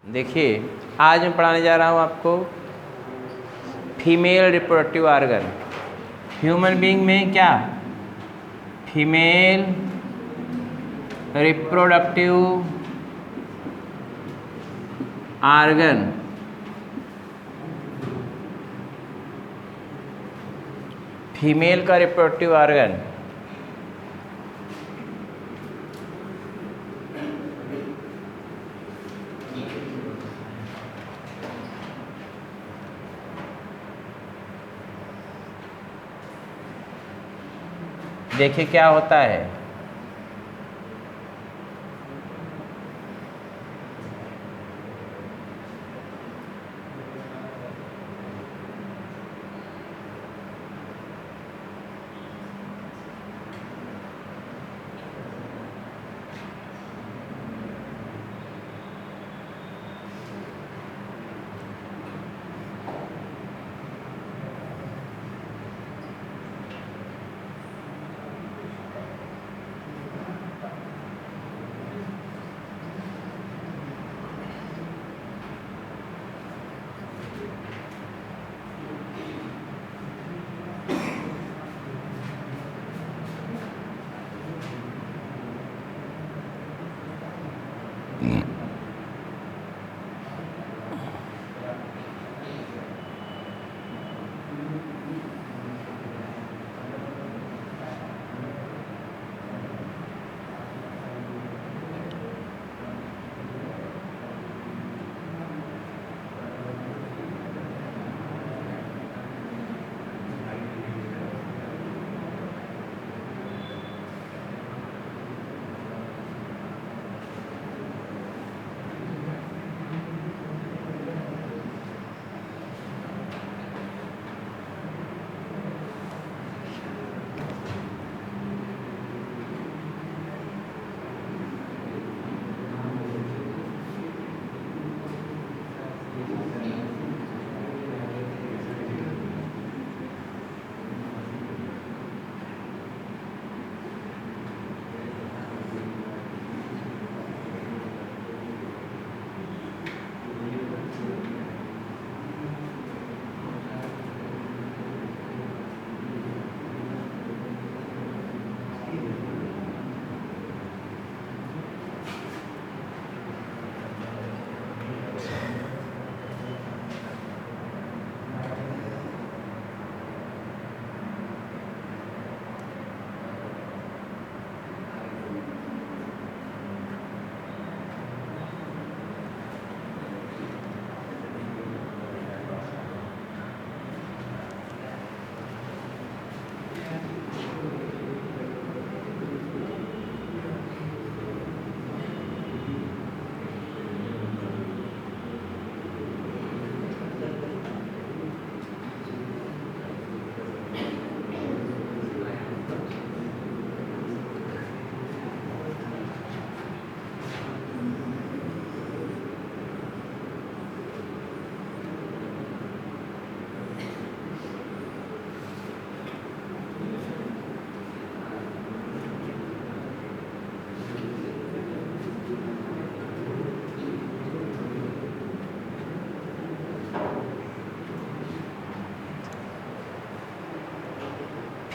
देखिए, आज मैं पढ़ाने जा रहा हूँ आपको female reproductive organ. Human being में क्या फीमेल रिप्रोडक्टिव ऑर्गन, फीमेल का रिप्रोडक्टिव ऑर्गन देखिए क्या होता है।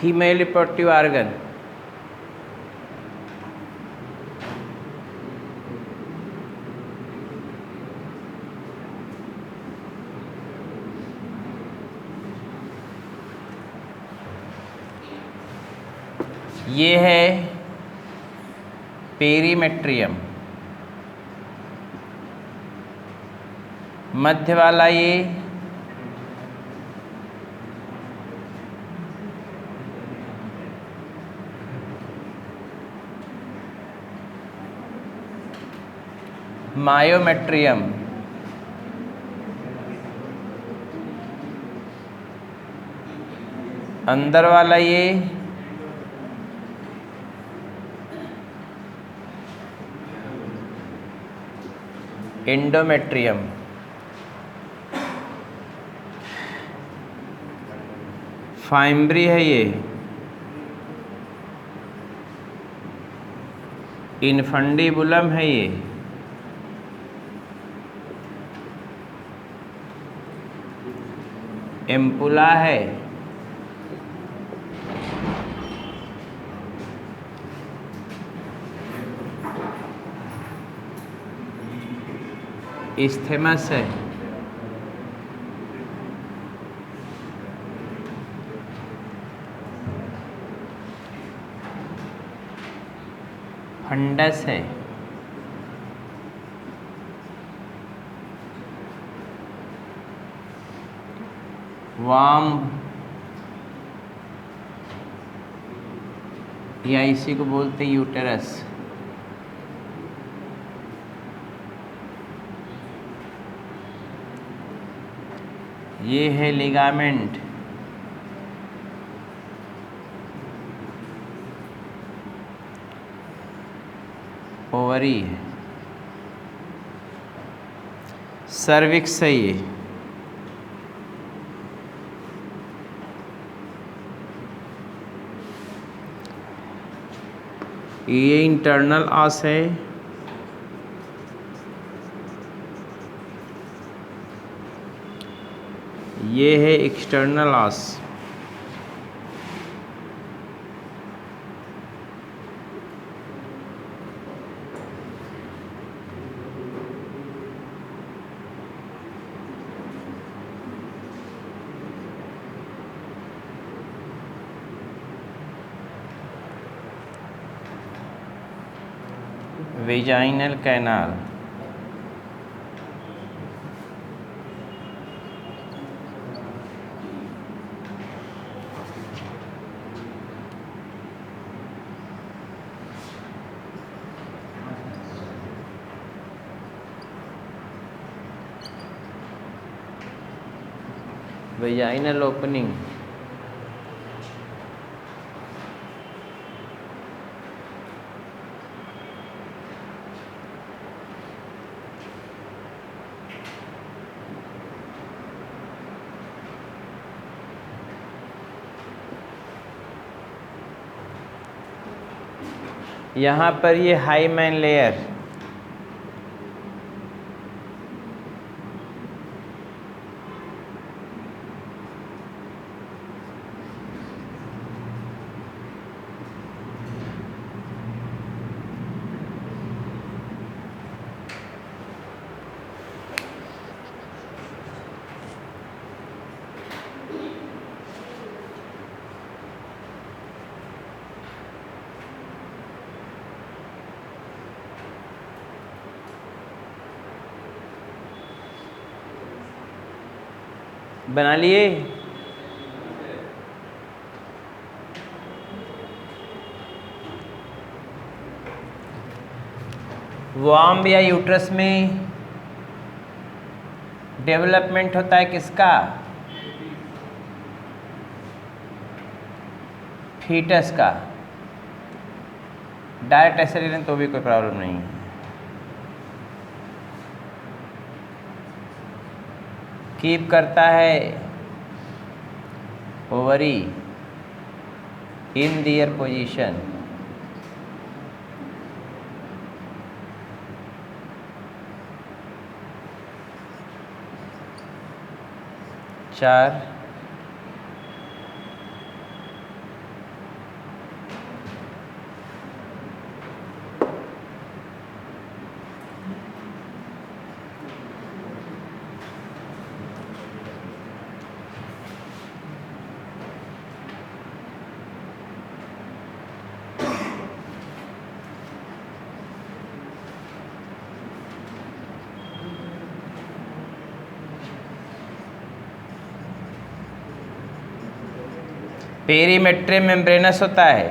फीमेल रिप्रोडक्टिव ऑर्गन ये है पेरीमेट्रियम, मध्य वाला ये मायोमेट्रियम, अंदर वाला ये एंडोमेट्रियम, फाइम्ब्री है ये इनफंडिबुलम है ये एम्पुला है, इस्थेमस है, फंडस है, वार्म या इसी को बोलते हैं यूटेरस, ये है लिगामेंट, ओवरी है, सर्विक्स है, ये इंटरनल ऑस है, ये है external os, vaginal canal, vaginal opening, यहाँ पर ये हाईमैन लेयर, बना लिए। वॉम्ब या यूट्रस में डेवलपमेंट होता है किसका? फीटस का। डायरेक्ट ऐसे ले लें तो भी कोई प्रॉब्लम नहीं है। कीप करता है ओवरी इन दियर पोजीशन। चार, पेरीमेट्रियम मेम्ब्रेनस होता है।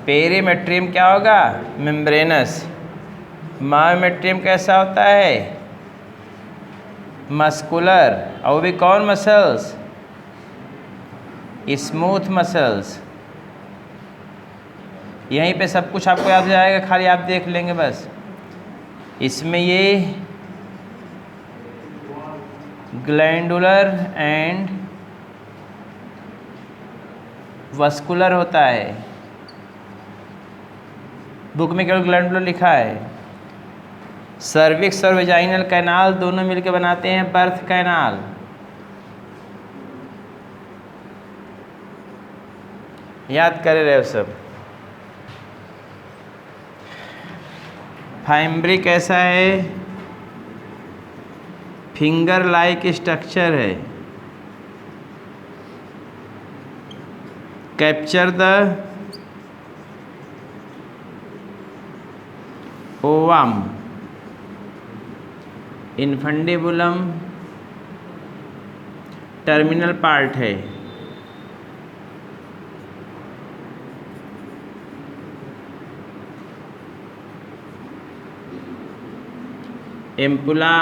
पेरीमेट्रियम क्या होगा? मेम्ब्रेनस। मायोमेट्रियम कैसा होता है? मस्कुलर। और वो भी कौन मसल्स? Smooth muscles. यहीं पे सब कुछ आपको याद हो जाएगा, खाली आप देख लेंगे बस। इसमें ये ग्लैंडुलर एंड वस्कुलर होता है। बुक में केवल ग्लैंडुलर लिखा है। सर्विक्स और वेजाइनल कैनाल दोनों मिलकर बनाते हैं बर्थ कैनाल। याद करे रहे हो सब। फाइम्ब्री कैसा है? फिंगर लाइक स्ट्रक्चर है। Capture the ovum infundibulum terminal part है। एम्पुला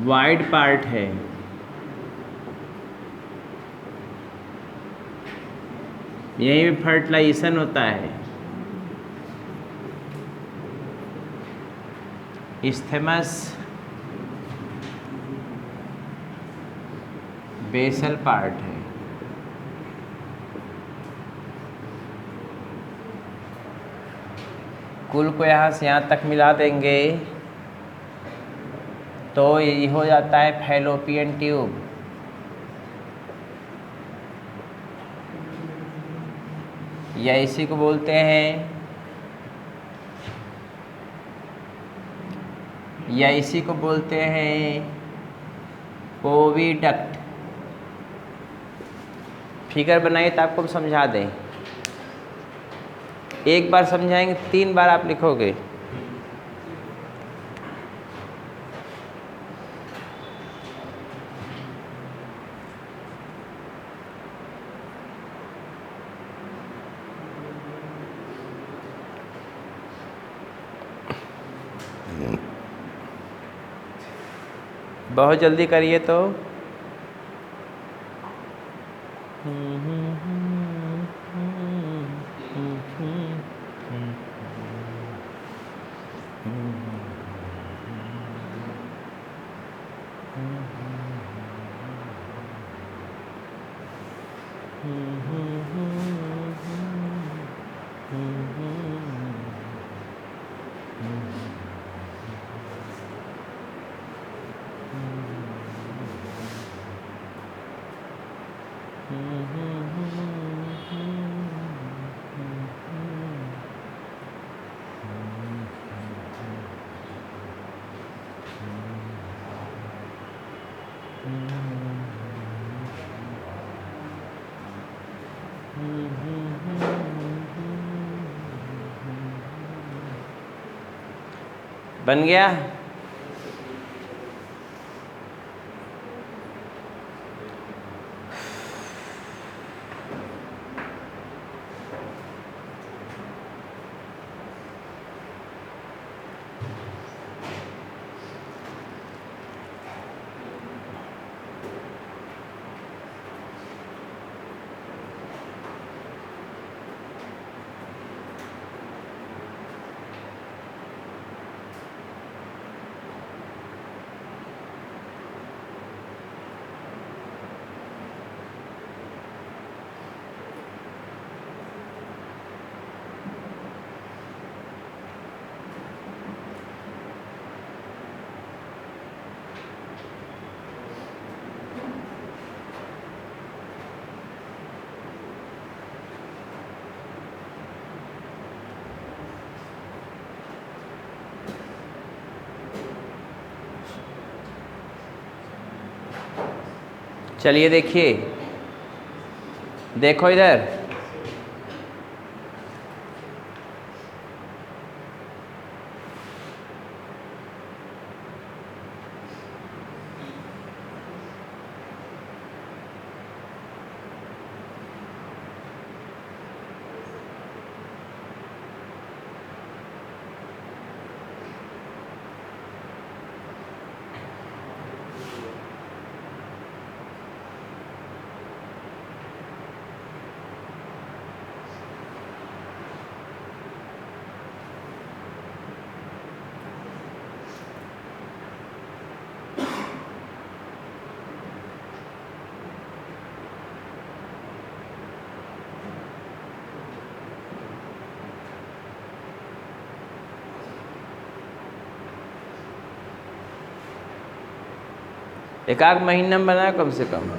वाइड पार्ट है। यहीं भी फर्टिलाइजेशन होता है। इस्थेमस बेसल पार्ट है। कुल को यहाँ से यहाँ तक मिला देंगे तो ये हो जाता है फैलोपियन ट्यूब। या इसी को बोलते हैं ओविडक्ट। फिगर बनाइए तो आपको समझा दें। एक बार समझाएंगे 3 बार आप लिखोगे। बहुत जल्दी करिए तो। बन गया। चलिए देखिए, देखो इधर। एक आध महीना में बनाया कम से कम।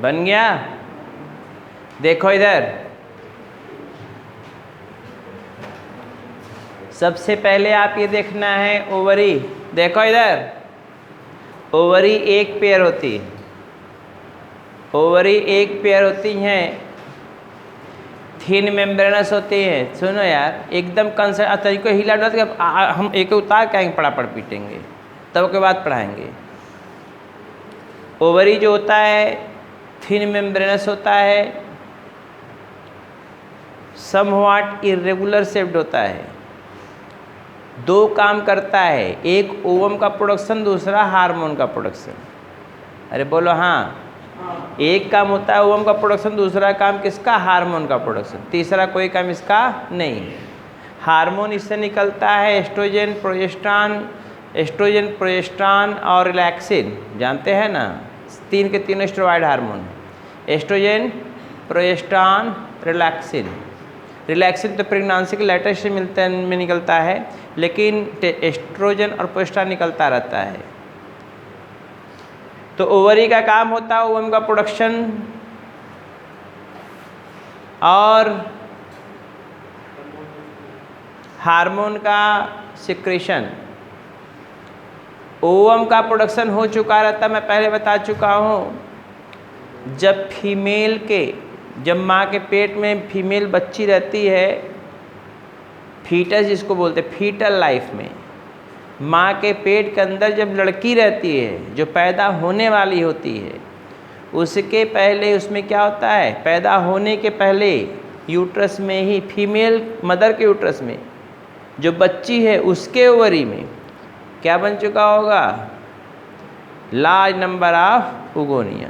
बन गया? देखो इधर, सबसे पहले आप ये देखना है ओवरी। देखो इधर, ओवरी एक पेयर होती है, ओवरी एक पेयर होती हैं, थिन मेम्ब्रेनस होती हैं। सुनो यार, एकदम कंसर्न तरीको हिला डुला कि हम एक उतार के आएंगे, पढ़ पीटेंगे, तब के बाद पढ़ाएंगे। ओवरी जो होता है थिन मेम्ब्रेनस होता है, समव्हाट इर्रेगुलर शेप्ड होता है, दो काम करता है, एक ओवम का प्रोडक्शन, दूसरा हार्मोन का प्रोडक्शन। अरे बोलो हाँ। एक काम होता है ओवम का प्रोडक्शन, दूसरा काम किसका? हार्मोन का प्रोडक्शन, तीसरा कोई काम इसका नहीं। हार्मोन इससे निकलता है एस्ट्रोजन, प्रोजेस्टेरॉन, एस्ट्रोजन, प्रोजेस्टेरॉन और रिलैक्सिन, जानते हैं ना, तीन के तीनों steroid hormone, oestrogen, progesterone, relaxin. Relaxin तो प्रेगनेंसी के लेटर से में निकलता है, लेकिन एस्ट्रोजन और प्रोजेस्टेरॉन निकलता रहता है। तो ओवरी का काम होता है ओवम का प्रोडक्शन और हार्मोन का सिक्रेशन। ओवम का प्रोडक्शन हो चुका रहता, मैं पहले बता चुका हूँ। जब माँ के पेट में फीमेल बच्ची रहती है, फीटस जिसको बोलते हैं, फीटल लाइफ में माँ के पेट के अंदर जब लड़की रहती है जो पैदा होने वाली होती है, उसके पहले उसमें क्या होता है? पैदा होने के पहले यूट्रस में ही, फीमेल मदर के यूट्रस में जो बच्ची है उसके ओवरी में क्या बन चुका होगा? Large number of उगोनिया।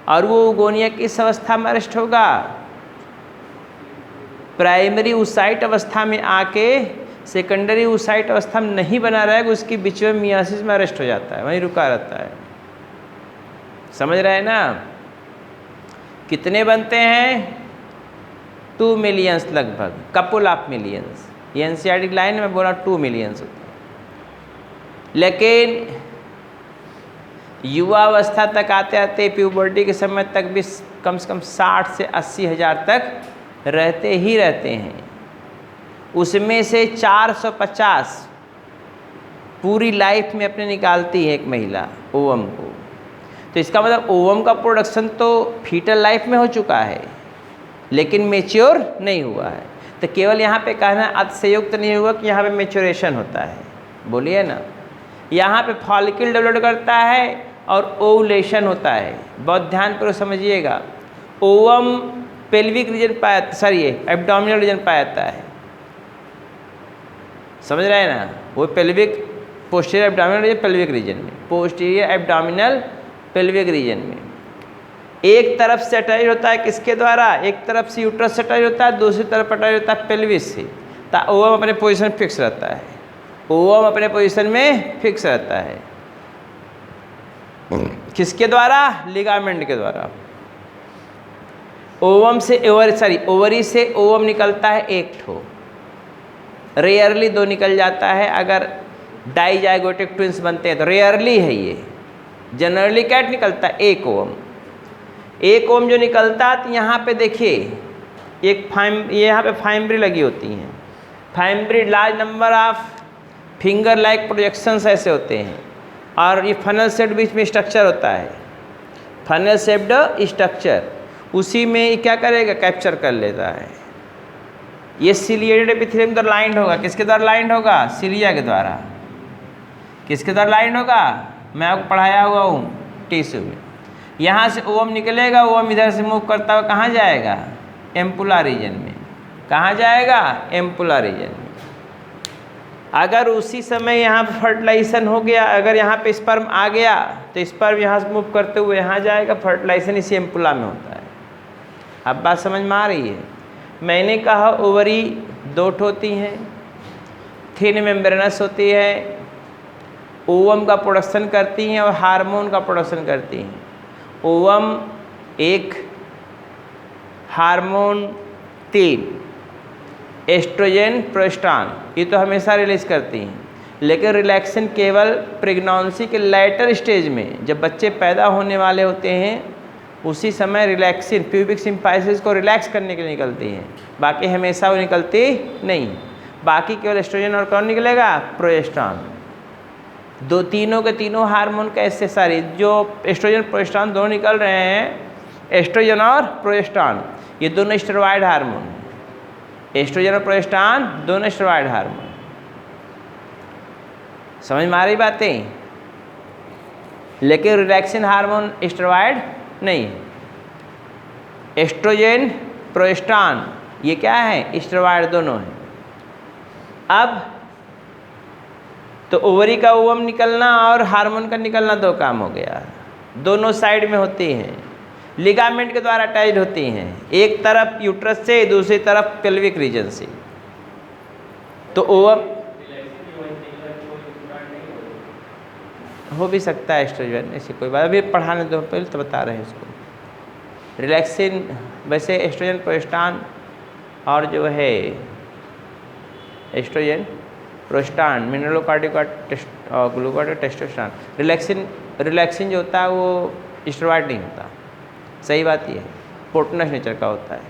और वो उगोनिया किस अवस्था में अरेस्ट होगा? प्राइमरी oocyte अवस्था में आके सेकेंडरी oocyte अवस्था में नहीं बना रहेगा, उसकी बीच में मियासिस में अरेस्ट हो जाता है, वहीं रुका रहता है। समझ रहे हैं ना? कितने बनते हैं? 2 मिलियंस लगभग, कपल ऑफ मिलियंस। ये एनसीईआरटी लाइन में बोला 2 मिलियंस होते हैं। लेकिन युवा अवस्था तक आते आते प्यूबर्टी के समय तक भी कम से कम 60 से 80 हज़ार तक रहते ही रहते हैं। उसमें से 450 पूरी लाइफ में अपने निकालती है एक महिला ओवम को। तो इसका मतलब ओवम का प्रोडक्शन तो फीटल लाइफ में हो चुका है, लेकिन मेच्योर नहीं हुआ है। तो केवल यहाँ पे कहना अतिशयोक्त नहीं हुआ कि यहाँ पे मेच्योरेशन होता है, बोलिए ना। यहाँ पे फॉलिकल डेवलप करता है और ओवुलेशन होता है। बहुत ध्यानपूर्वक समझिएगा। ओवम पेल्विक रीजन पाया, एब्डोमिनल रीजन पाया जाता है, समझ रहे हैं ना? वो pelvic, posterior abdominal region pelvic region में, पोस्टीरियर एब्डोमिनल पेल्विक रीजन में एक तरफ से अटैच होता है, किसके द्वारा? एक तरफ से यूट्रस से अटैच होता है, दूसरी तरफ अटैच होता है पेल्विस से। ओवम अपने पोजीशन फिक्स रहता है, ओवम अपने पोजीशन में फिक्स रहता है। किसके द्वारा? लिगामेंट के द्वारा। ओवम से ओवरी से ओवम निकलता है एक ठो, रेयरली 2 निकल जाता है। अगर डाइजाइगोटिक ट्विंस बनते हैं तो रेयरली है ये, जनरली क्या निकलता है? एक ओवम। एक ओवम जो निकलता है तो यहाँ पे देखिए एक ये यहाँ पे फाइम्ब्री लगी होती हैं। Fimbriae large number of finger like projections ऐसे होते हैं, और ये फनल शेप्ड बीच में स्ट्रक्चर होता है, फनल शेप्ड स्ट्रक्चर, उसी में ये क्या करेगा? कैप्चर कर लेता है। ये सिलिएटेड एपिथेलियम द्वारा लाइंड होगा। किसके द्वारा लाइंड होगा? सिलिया के द्वारा। किसके द्वारा लाइंड होगा? मैं आपको पढ़ाया हुआ हूँ टिश्यू में। यहाँ से ओवम निकलेगा, ओवम इधर से मूव करता हुआ कहाँ जाएगा? एम्पुला रीजन में। कहाँ जाएगा? एम्पुला रीजन में। अगर उसी समय यहाँ पर फर्टिलाइजेशन हो गया, अगर यहाँ पे स्पर्म आ गया तो स्पर्म यहाँ से मूव करते हुए यहाँ जाएगा, फर्टिलाइजेशन इसी एम्पुला में होता है। अब बात समझ में आ रही है? मैंने कहा ओवरी 2 होती हैं, थिन मेम्ब्रेनस होती है, ओवम का प्रोडक्शन करती हैं और हार्मोन का प्रोडक्शन करती हैं। ओवम 1, हार्मोन 3, एस्ट्रोजन, प्रोजेस्टेरॉन, ये तो हमेशा रिलीज करती हैं। लेकिन रिलैक्सिन केवल प्रेगनेंसी के लेटर स्टेज में, जब बच्चे पैदा होने वाले होते हैं उसी समय रिलैक्सिन प्यूबिक सिम्फाइसिस को रिलैक्स करने के लिए निकलती हैं, बाकी हमेशा वो निकलती नहीं। बाकी केवल एस्ट्रोजन और कौन निकलेगा? प्रोजेस्टेरॉन। दो तीनों के तीनों हार्मोन कैसे सारी जो एस्ट्रोजन प्रोजेस्टेरॉन दोनों निकल रहे हैं, एस्ट्रोजन और प्रोजेस्टेरॉन ये दोनों स्टेरॉयड हार्मोन हैं। एस्ट्रोजन और प्रोजेस्टेरॉन दोनों स्टेरॉयड हार्मोन। समझ में आ रही बातें? लेकिन रिलैक्सिन हार्मोन स्टेरॉयड नहीं। एस्ट्रोजन प्रोजेस्टेरॉन ये क्या है? स्टेरॉयड दोनों हैं। अब तो ओवरी का ओवम निकलना और हार्मोन का निकलना दो काम हो गया। दोनों साइड में होती हैं, लिगामेंट के द्वारा अटैच्ड होती हैं, एक तरफ यूट्रस से दूसरी तरफ पेल्विक रीजन से। तो ओवम हो भी सकता है एस्ट्रोजन, ऐसी कोई बात अभी पढ़ाने दो, पहले तो बता रहे हैं इसको। रिलैक्सिन वैसे एस्ट्रोजन प्रोजेस्टेरॉन और जो है एस्ट्रोजन प्रोजेस्टेरॉन मिनरलोकार्टिक और ग्लूकार्टिक टेस्टोस्टेरोन। रिलैक्सिन जो होता है वो स्टेरॉयड नहीं होता। सही बात ये है, पोर्टनस नेचर का होता है।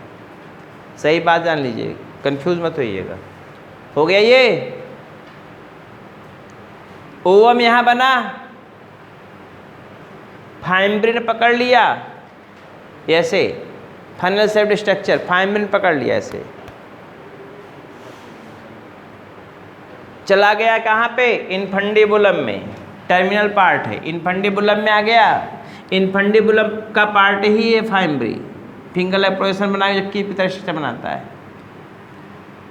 सही बात जान लीजिए, कंफ्यूज मत होइएगा। हो गया ये? ओवम यहाँ बना, फाइम्ब्रिन पकड़ लिया ऐसे, फनल शेप्ड स्ट्रक्चर, फाइम्ब्रिन पकड़ लिया ऐसे, चला गया कहाँ पे? इनफंडिबुलम में, टर्मिनल पार्ट है, इनफंडिबुलम में आ गया। इनफंडिबुलम का पार्ट ही है फाइम्ब्री, फिंगर एप्रोजेशन बना के जो कीप की तरह स्ट्रक्चर बनाता है।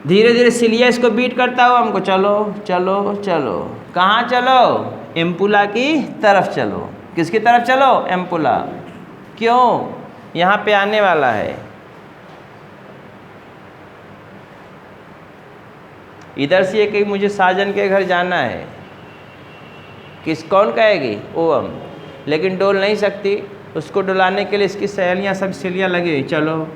धीरे धीरे सिलिया इसको बीट करता हुआ हमको चलो चलो चलो, कहाँ चलो? एम्पुला की तरफ चलो। किसकी तरफ चलो? एम्पुला। क्यों? यहाँ पे आने वाला है। इधर से ये कि मुझे साजन के घर जाना है, कौन कहेगी? ओवम। लेकिन डोल नहीं सकती, उसको डुलाने के लिए इसकी सहेलियाँ सब सिलियाँ लगी हुई, चलो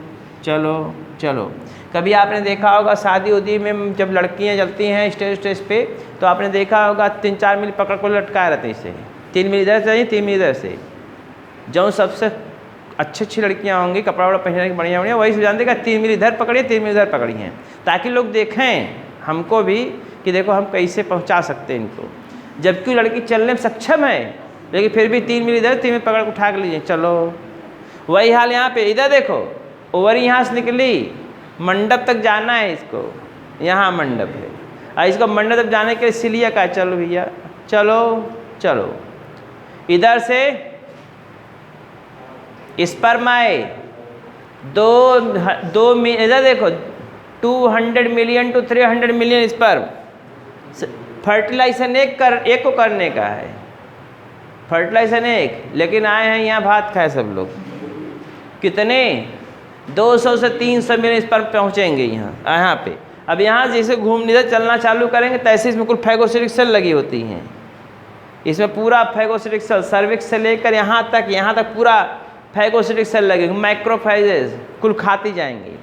चलो चलो। कभी आपने देखा होगा शादी उदी में जब लड़कियाँ चलती हैं स्टेज पे, तो आपने देखा होगा 3-4 मील पकड़ को लटकाए रहते इसे, 3 मील इधर से 3 मील इधर से। जो सबसे अच्छी लड़कियाँ होंगी, कपड़ा वपड़ा पहनने की बढ़िया बढ़िया, वही जानते कि 3 मील इधर पकड़िए 3 मील इधर पकड़िए, ताकि लोग देखें हमको भी कि देखो हम कैसे पहुंचा सकते हैं इनको। जबकि लड़की चलने में सक्षम है, लेकिन फिर भी 3 मील इधर 3 मील पकड़ के उठा के लीजिए, चलो। वही हाल यहाँ पे, इधर देखो, ओवरी यहाँ से निकली, मंडप तक जाना है इसको, यहाँ मंडप है, और इसको मंडप तक जाने के लिए सिलिया का चलो भैया चलो चलो। इधर से स्पर्म आए, दो इधर देखो 200 million to 300 million sperm. Fertilisation एक को करने का है, फर्टिलाइजेशन एक, लेकिन आए हैं यहाँ भात खाए सब लोग। कितने? 200 से 300 मिलियन स्पर्म पहुँचेंगे यहाँ पे। अब यहाँ जैसे घूमने चलना चालू करेंगे तैसे इसमें कुल फैगोसिटिक सेल लगी होती हैं। इसमें पूरा फैगोसिटिक सेल सर्विक्स से लेकर यहाँ तक पूरा फैगोसिटिक सेल लगे, माइक्रोफेजेस कुल खाती जाएंगी,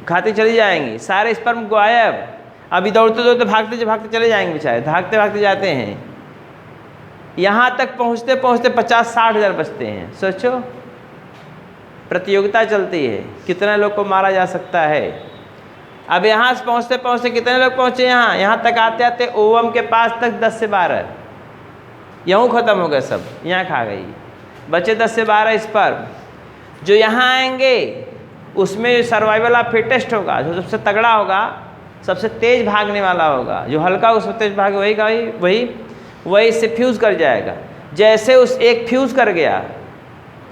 खाती चली जाएंगी। सारे स्पर्म गायब। अभी दौड़ते दौड़ते भागते चले जाएंगे बेचारे, भागते जाते हैं। यहाँ तक पहुँचते पहुँचते 50-60 हज़ार बचते हैं। सोचो, प्रतियोगिता चलती है कितना लोग को मारा जा सकता है। अब यहाँ से पहुँचते पहुँचते कितने लोग पहुँचे? यहाँ तक आते आते ओवम के पास तक 10 से 12, यूँ ख़त्म हो गए सब, यहाँ खा गई। बचे 10 से 12 स्पर्म। जो यहाँ आएंगे उसमें सर्वाइवल ऑफ फिटेस्ट होगा, जो सबसे तगड़ा होगा, सबसे तेज भागने वाला होगा। जो हल्का उसमें तेज भागे वही इससे फ्यूज़ कर जाएगा। जैसे उस एक फ्यूज़ कर गया,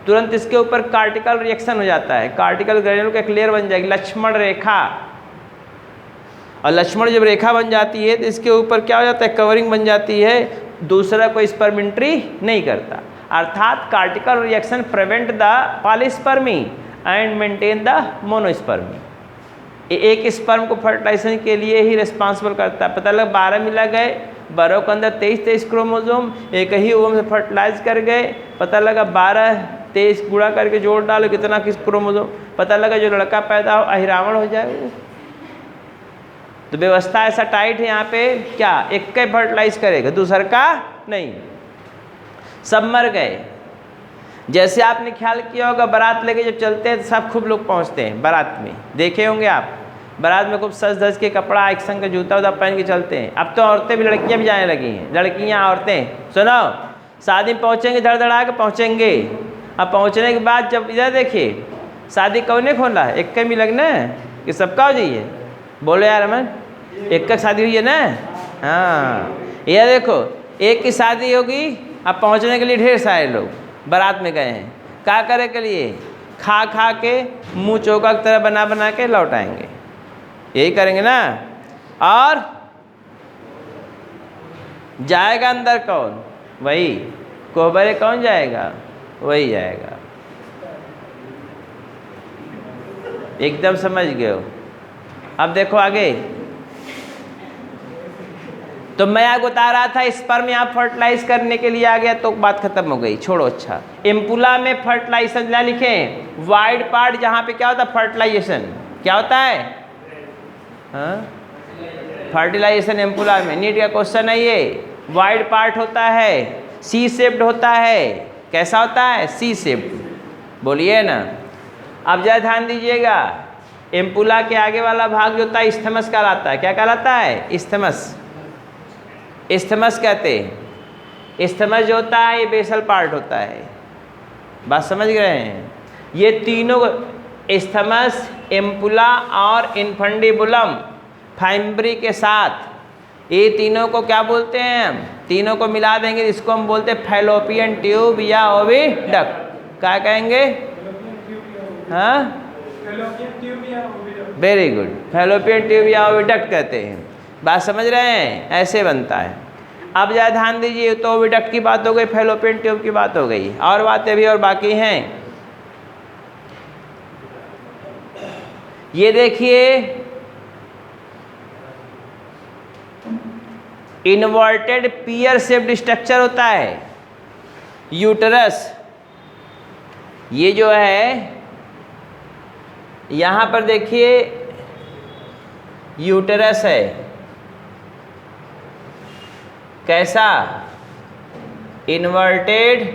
तुरंत इसके ऊपर कार्टिकल रिएक्शन हो जाता है, कार्टिकल ग्रेन्यूल का एक लेयर बन जाएगी, लक्ष्मण रेखा। और लक्ष्मण जब रेखा बन जाती है तो इसके ऊपर क्या हो जाता है? कवरिंग बन जाती है, दूसरा कोई स्पर्म एंट्री नहीं करता। अर्थात cortical reaction prevent the polyspermy and maintain the monospermy. एक स्पर्म को फर्टिलाइजेशन के लिए ही रिस्पॉन्सिबल करता है। पता लगा 12 मिला गए, 12 के अंदर 23 क्रोमोसोम एक ही ओवम से फर्टिलाइज कर गए। पता लगा 12-23 गुणा करके जोड़ डालो कितना किस क्रोमोसोम, पता लगा जो लड़का पैदा हो अहिरावण हो जाए। तो व्यवस्था ऐसा टाइट है यहाँ पे, क्या एक का फर्टिलाइज करेगा, दूसर का नहीं, सब मर गए। जैसे आपने ख्याल किया होगा बारात लेके जब चलते हैं तो सब खूब लोग पहुंचते हैं बारात में, देखे होंगे आप, बारात में खूब सज धज के कपड़ा एक संग का जूता उता पहन के चलते हैं। अब तो औरतें भी लड़कियां भी जाने लगी हैं, लड़कियां औरतें। सुनो, शादी में पहुँचेंगे धड़धड़ा के पहुँचेंगे। अब पहुँचने के बाद जब इधर देखिए, शादी कौन ने खोला है? एक का भी लगना है कि सबका हो जाइए? बोलो यार अमन, एक का शादी हुई है ना? हाँ, यह देखो एक की शादी होगी, अब पहुँचने के लिए ढेर सारे लोग बारात में गए हैं। क्या करे के लिए? खा खा के मुँह चौका की तरह बना बना के लौट आएंगे, यही करेंगे ना। और जाएगा अंदर कौन? वही कोहबरे कौन जाएगा? वही जाएगा। एकदम समझ गए हो? अब देखो आगे। तो मैं आगे बता रहा था स्पर्म यहाँ फर्टिलाइज करने के लिए आ गया तो बात खत्म हो गई, छोड़ो। अच्छा, एम्पुला में फर्टिलाइजेशन क्या लिखें? वाइड पार्ट, जहाँ पे क्या होता है फर्टिलाइजेशन, क्या होता है? हाँ, फर्टिलाइजेशन एम्पुला में। नीट का क्वेश्चन है ये। वाइड पार्ट होता है, सी शेप्ड होता है। कैसा होता है? C shaped. बोलिए ना। अब जरा ध्यान दीजिएगा, एम्पुला के आगे वाला भाग जो होता है इस्थमस कहलाता है। क्या कहलाता है? इस्थमस। इस्थमस कहते हैं। इस्थमस जो होता है ये बेसल पार्ट होता है। बात समझ गए हैं? ये तीनों इस्थमस, एम्पुला और इन्फंडिबुलम फाइम्ब्री के साथ, ये तीनों को क्या बोलते हैं? हम तीनों को मिला देंगे, इसको हम बोलते हैं फैलोपियन ट्यूब या ओविडक्ट। क्या कहेंगे? हाँ, वेरी गुड, फैलोपियन ट्यूब या ओविडक्ट कहते हैं। बात समझ रहे हैं? ऐसे बनता है। अब ज़रा ध्यान दीजिए, तो ओविडक्ट की बात हो गई, फैलोपियन ट्यूब की बात हो गई, और बातें भी और बाकी हैं। ये देखिए, इन्वर्टेड पियर शेप्ड स्ट्रक्चर होता है यूटरस। ये जो है यहाँ पर देखिए यूटरस है, कैसा? इन्वर्टेड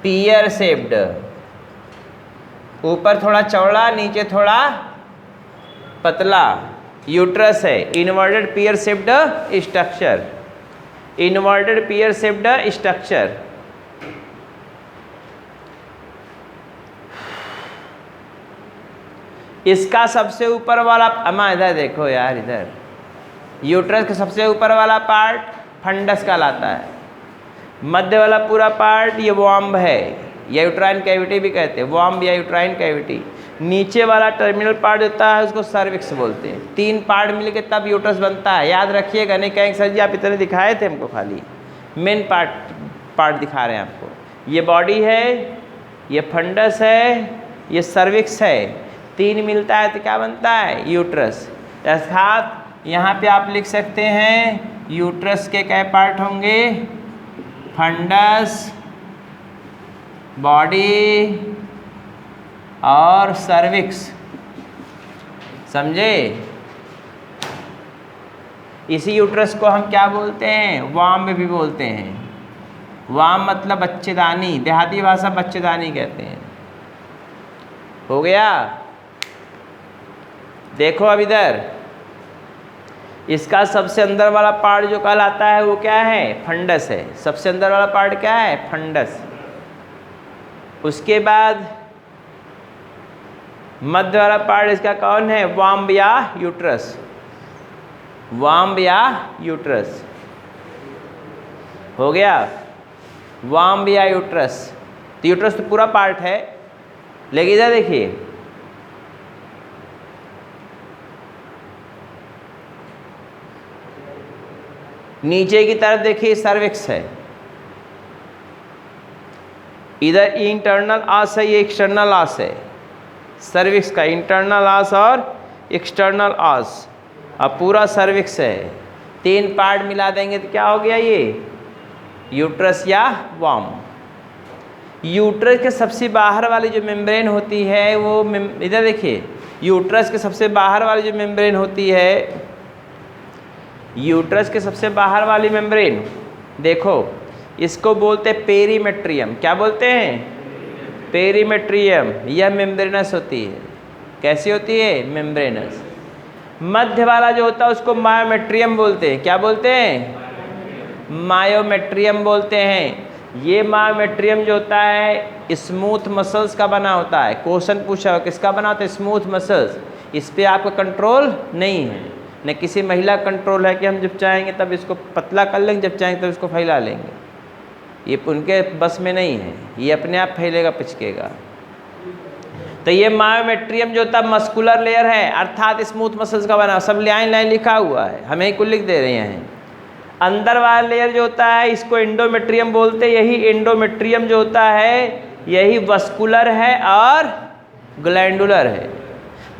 पियर शेप्ड, ऊपर थोड़ा चौड़ा नीचे थोड़ा पतला यूट्रस है। Inverted pear shaped structure, inverted pear shaped structure. इसका सबसे ऊपर वाला, अम्मा इधर देखो यार, इधर यूट्रस का सबसे ऊपर वाला पार्ट फंडस कहलाता है। मध्य वाला पूरा पार्ट ये वॉम्ब है, या यूट्राइन कैविटी भी कहते हैं, वॉम्ब या यूट्राइन कैविटी। नीचे वाला टर्मिनल पार्ट होता है उसको सर्विक्स बोलते हैं। तीन पार्ट मिलके तब यूट्रस बनता है, याद रखिएगा। नहीं कहेंगे सर जी आप इतने दिखाए थे हमको, खाली मेन पार्ट दिखा रहे हैं आपको। ये बॉडी है, ये फंडस है, ये सर्विक्स है। तीन मिलता है तो क्या बनता है? यूट्रस। अर्थात यहाँ पे आप लिख सकते हैं यूट्रस के क्या पार्ट होंगे? फंडस, बॉडी और सर्विक्स। समझे? इसी यूट्रस को हम क्या बोलते हैं? वाम भी बोलते हैं। वाम मतलब बच्चेदानी, देहाती भाषा बच्चेदानी कहते हैं। हो गया? देखो अब इधर, इसका सबसे अंदर वाला पार्ट जो कहलाता है वो क्या है? फंडस है। सबसे अंदर वाला पार्ट क्या है? फंडस। उसके बाद मध्य वाला पार्ट इसका कौन है? वाम्ब या यूट्रस। वाम्ब या यूट्रस। हो गया? वाम्ब या यूट्रस। तो यूट्रस तो पूरा पार्ट है, लेकिन इधर देखिए, नीचे की तरफ देखिए सर्विक्स है। इधर इंटरनल आस है, ये एक्सटर्नल आस है। सर्विक्स का इंटरनल आस और एक्सटर्नल आस, अब पूरा सर्विक्स है। तीन पार्ट मिला देंगे तो क्या हो गया? ये यूट्रस या वॉम्ब। यूट्रस के सबसे बाहर वाली जो मेम्ब्रेन होती है वो इधर देखिए, यूट्रस के सबसे बाहर वाली जो मेम्ब्रेन होती है, यूट्रस के सबसे बाहर वाली मेम्ब्रेन देखो, इसको बोलते हैं पेरीमेट्रियम। क्या बोलते हैं? पेरीमेट्रियम। यह मेम्ब्रेनस होती है। कैसी होती है? मेम्ब्रेनस। मध्य वाला जो होता है उसको मायोमेट्रियम बोलते हैं। क्या बोलते हैं? मायोमेट्रियम बोलते हैं। ये मायोमेट्रियम जो होता है स्मूथ मसल्स का बना होता है। क्वेश्चन पूछा हो किसका बना होता है? Smooth muscles. इस पर आपका कंट्रोल नहीं है, न किसी महिला कंट्रोल है कि हम जब चाहेंगे तब इसको पतला कर लेंगे, जब चाहेंगे तब इसको फैला लेंगे। ये उनके बस में नहीं है, ये अपने आप फैलेगा पिचकेगा। तो ये मायोमेट्रियम जो होता है मस्कुलर लेयर है, अर्थात स्मूथ मसल्स का बना। सब लाइन लाइन लिखा हुआ है, हमें ही कुछ लिख दे रहे हैं। अंदर वाला लेयर जो होता है इसको एंडोमेट्रियम बोलते हैं। यही एंडोमेट्रियम जो होता है यही वस्कुलर है और ग्लैंडुलर है।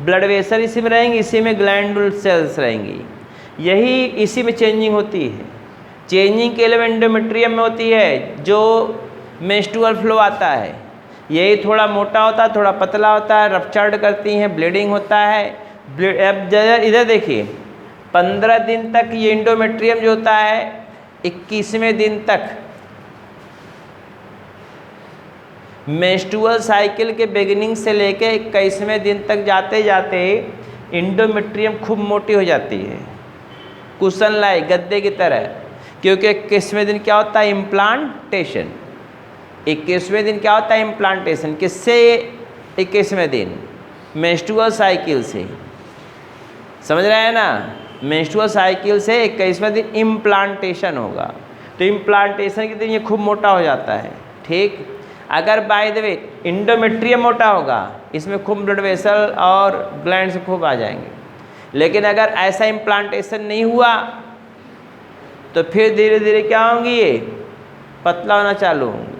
ब्लड वेसल इसी में रहेंगी, इसी में ग्लैंडुलर सेल्स रहेंगी, यही इसी में चेंजिंग होती है। चेंजिंग के लिए एंडोमेट्रियम में होती है जो मेंस्ट्रुअल फ्लो आता है। यही थोड़ा मोटा होता है, थोड़ा पतला होता है, रप्चर्ड करती हैं, ब्लीडिंग होता है। अब इधर देखिए, 15 दिन तक ये एंडोमेट्रियम जो होता है 21वें दिन तक मेंस्ट्रुअल साइकिल के बिगिनिंग से लेके 21वें दिन तक जाते जाते एंडोमेट्रियम खूब मोटी हो जाती है, कुशन लाई गद्दे की तरह। क्योंकि 21वें दिन क्या होता है? इम्प्लांटेशन। 21वें दिन क्या होता है? इम्प्लांटेशन। किससे 21वें दिन? मेंस्ट्रुअल साइकिल से। समझ रहे हैं ना? मेंस्ट्रुअल साइकिल से 21वें दिन इम्प्लांटेशन होगा। तो इम्प्लांटेशन के दिन ये खूब मोटा हो जाता है। ठीक, अगर बाय द वे एंडोमेट्रियम मोटा होगा, इसमें खूब ब्लड वेसल और ग्लैंड्स खूब आ जाएंगे। लेकिन अगर ऐसा इम्प्लांटेशन नहीं हुआ तो फिर धीरे धीरे क्या होंगी? ये पतला होना चालू होंगी,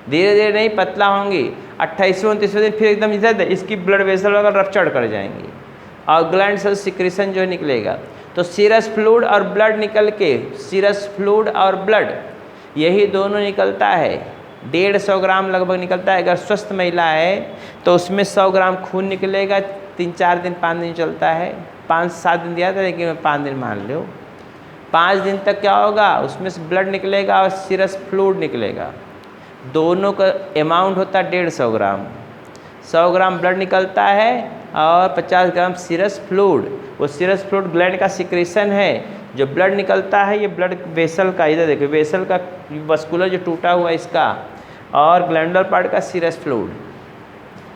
धीरे धीरे नहीं पतला होंगी। 28वें 29वें दिन फिर एकदम इधर इसकी ब्लड वेसल वगैरह रप्चर कर जाएंगी और ग्लैंड सेल सिक्रेशन जो निकलेगा। तो सीरस फ्लूइड और ब्लड निकल के, सीरस फ्लूइड और ब्लड यही दोनों निकलता है। 150 ग्राम लगभग निकलता है। अगर स्वस्थ महिला है तो उसमें 100 ग्राम खून निकलेगा। 3-4 दिन 5 दिन चलता है, 5-7 दिन दिया था लेकिन 5 दिन मान लो। 5 दिन तक क्या होगा? उसमें से ब्लड निकलेगा और सीरस फ्लूइड निकलेगा। दोनों का अमाउंट होता है 150 ग्राम। 100 ग्राम ब्लड निकलता है और 50 ग्राम सीरस फ्लूइड। वो सीरस फ्लूइड ग्लैंड का सिक्रेशन है। जो ब्लड निकलता है ये ब्लड वेसल का, इधर देखिए वेसल का वस्कुलर जो टूटा हुआ है इसका, और ग्लैंडुलर पार्ट का सीरस फ्लूइड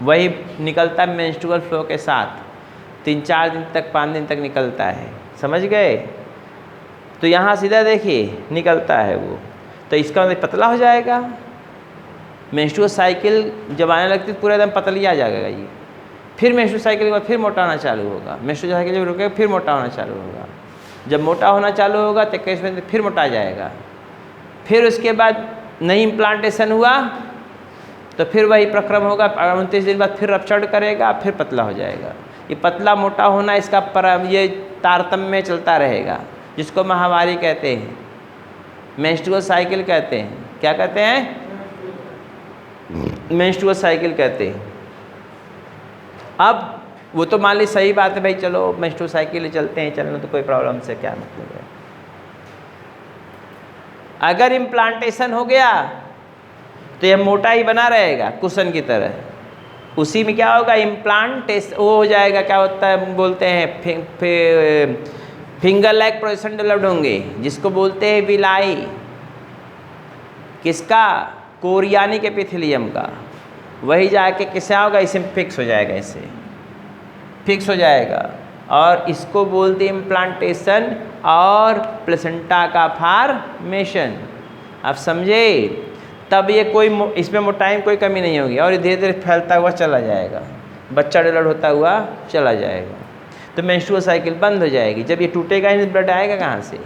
वही निकलता है मेंस्ट्रुअल फ्लो के साथ। 3-4 दिन तक 5 दिन तक निकलता है। समझ गए? तो यहाँ सीधा देखिए निकलता है वो, तो इसका मतलब पतला हो जाएगा। मेंस्ट्रुअल साइकिल जब आने लगती है पूरा एकदम पतली आ जाएगा ये। फिर मेंस्ट्रुअल साइकिल के बाद फिर मोटा होना चालू होगा। मेंस्ट्रुअल साइकिल जब रुकेगा फिर मोटा होना चालू होगा। जब मोटा होना चालू होगा तो 21वें दिन फिर मोटा जाएगा। फिर उसके बाद नहीं इम्प्लांटेशन हुआ तो फिर वही प्रक्रम होगा। 29 दिन बाद फिर रप्चर करेगा, फिर पतला हो जाएगा। ये पतला मोटा होना इसका ये तारतम्य चलता रहेगा, जिसको माहवारी कहते हैं, मेंस्ट्रुअल साइकिल कहते हैं। क्या कहते हैं? मेंस्ट्रुअल साइकिल कहते हैं। अब वो तो मान ली सही बात है भाई, चलो मेंस्ट्रुअल साइकिल चलते हैं, चलना तो कोई प्रॉब्लम से क्या मतलब है। अगर इम्प्लांटेशन हो गया तो यह मोटा ही बना रहेगा कुशन की तरह। उसी में क्या होगा? इम्प्लांटेशन वो हो जाएगा। क्या होता है? बोलते हैं फिंगर लाइक प्रोजेक्शन डेवलप्ड होंगे, जिसको बोलते हैं विलाई। किसका? कोरियानिक एपिथेलियम का। वही जाके किसे होगा? इसे फिक्स हो जाएगा, इसे फिक्स हो जाएगा। और इसको बोलते हैं इम्प्लांटेशन और प्लेसेंटा का फॉर्मेशन। आप समझे? तब ये कोई इसमें मोटाई में कोई कमी नहीं होगी और धीरे धीरे फैलता हुआ चला जाएगा, बच्चा डेवलप होता हुआ चला जाएगा। तो मेंस्ट्रुअल साइकिल बंद हो जाएगी। जब ये टूटेगा ही ब्लड आएगा कहाँ से?